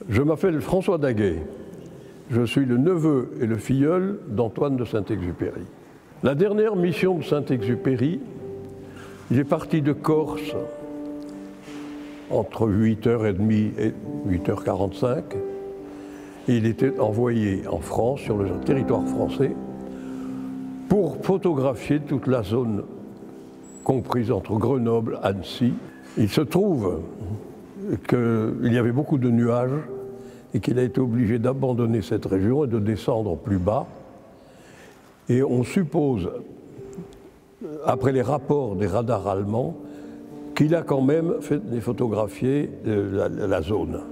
Je m'appelle François Daguet. Je suis le neveu et le filleul d'Antoine de Saint-Exupéry. La dernière mission de Saint-Exupéry, il est parti de Corse entre 8h30 et 8h45. Et il était envoyé en France, sur le territoire français, pour photographier toute la zone comprise entre Grenoble et Annecy. Il se trouve qu'il y avait beaucoup de nuages et qu'il a été obligé d'abandonner cette région et de descendre plus bas. Et on suppose, après les rapports des radars allemands, qu'il a quand même photographié la zone.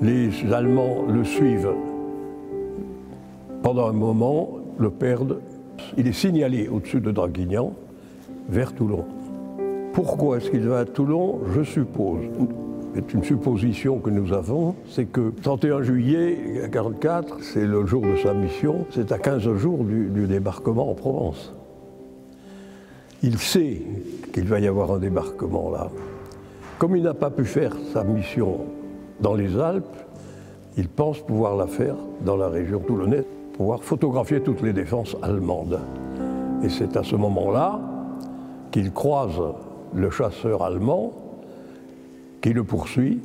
Les Allemands le suivent pendant un moment, le perdent. Il est signalé au-dessus de Draguignan vers Toulon. Pourquoi est-ce qu'il va à Toulon? Je suppose, c'est une supposition que nous avons, c'est que 31 juillet 1944, c'est le jour de sa mission, c'est à 15 jours du débarquement en Provence. Il sait qu'il va y avoir un débarquement là. Comme il n'a pas pu faire sa mission dans les Alpes, il pense pouvoir la faire dans la région toulonnaise, pouvoir photographier toutes les défenses allemandes. Et c'est à ce moment-là qu'il croise le chasseur allemand qui le poursuit.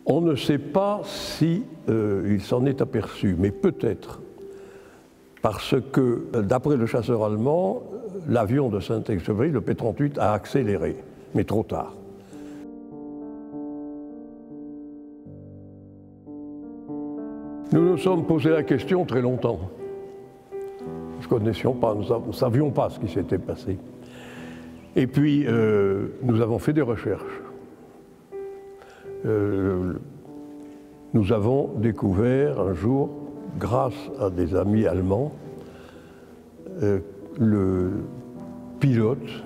On ne sait pas si il s'en est aperçu, mais peut-être parce que, d'après le chasseur allemand, l'avion de Saint-Exupéry, le P-38, a accéléré, mais trop tard. Nous nous sommes posé la question très longtemps. Nous ne savions pas ce qui s'était passé. Et puis, nous avons fait des recherches. Nous avons découvert un jour, grâce à des amis allemands, le pilote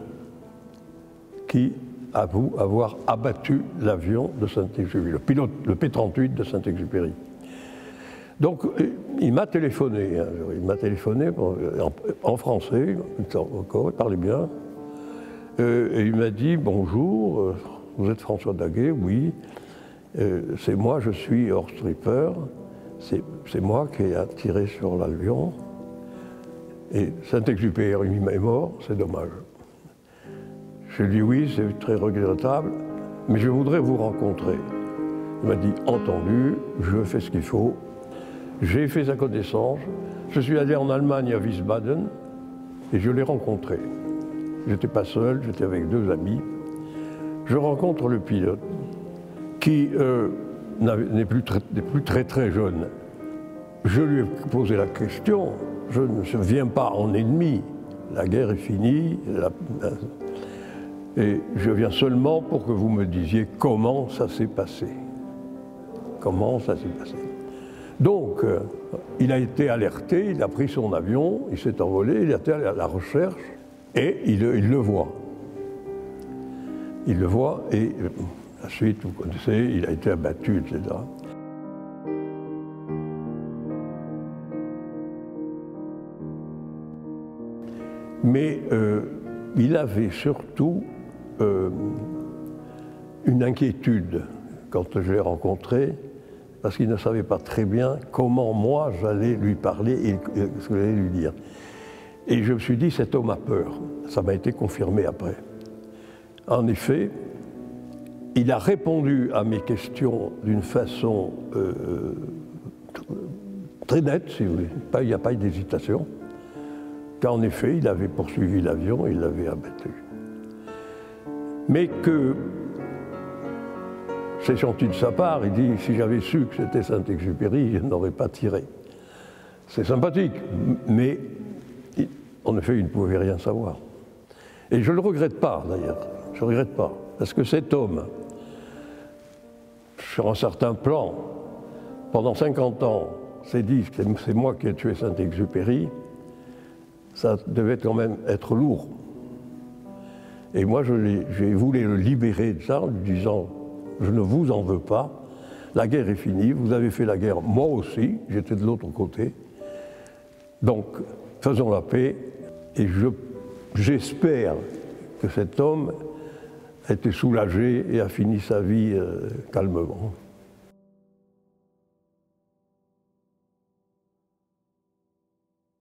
qui avoue avoir abattu l'avion de Saint-Exupéry, le pilote, le P-38 de Saint-Exupéry. Donc, il m'a téléphoné, en français, encore, il parlait bien, et il m'a dit « Bonjour, vous êtes François Daguet? Oui, c'est moi, je suis Horst Tripper, c'est moi qui ai tiré sur l'avion, et Saint-Exupéry est mort, c'est dommage. » Je lui ai dit « Oui, c'est très regrettable, mais je voudrais vous rencontrer. » Il m'a dit « Entendu, je fais ce qu'il faut. » J'ai fait sa connaissance, je suis allé en Allemagne à Wiesbaden et je l'ai rencontré. Je n'étais pas seul, j'étais avec deux amis. Je rencontre le pilote qui n'est plus très jeune. Je lui ai posé la question, je ne viens pas en ennemi, la guerre est finie, et je viens seulement pour que vous me disiez comment ça s'est passé. Comment ça s'est passé. Donc, il a été alerté, il a pris son avion, il s'est envolé, il a été à la recherche, et il le voit. Il le voit, et la suite, vous connaissez, il a été abattu, etc. Mais il avait surtout une inquiétude quand je l'ai rencontré, parce qu'il ne savait pas très bien comment moi j'allais lui parler et ce que j'allais lui dire. Et je me suis dit, cet homme a peur. Ça m'a été confirmé après. En effet, il a répondu à mes questions d'une façon très nette, si vous voulez. Il n'y a pas eu d'hésitation. Qu'en effet, il avait poursuivi l'avion et il l'avait abattu. Mais que c'est gentil de sa part, il dit « si j'avais su que c'était Saint-Exupéry, je n'aurais pas tiré ». C'est sympathique, mais en effet, il ne pouvait rien savoir. Et je ne le regrette pas, d'ailleurs, je ne le regrette pas, parce que cet homme, sur un certain plan, pendant 50 ans, s'est dit « c'est moi qui ai tué Saint-Exupéry », ça devait quand même être lourd. Et moi, j'ai voulu le libérer de ça en lui disant « je ne vous en veux pas, la guerre est finie, vous avez fait la guerre, moi aussi, j'étais de l'autre côté. Donc, faisons la paix, et j'espère que cet homme a été soulagé et a fini sa vie calmement.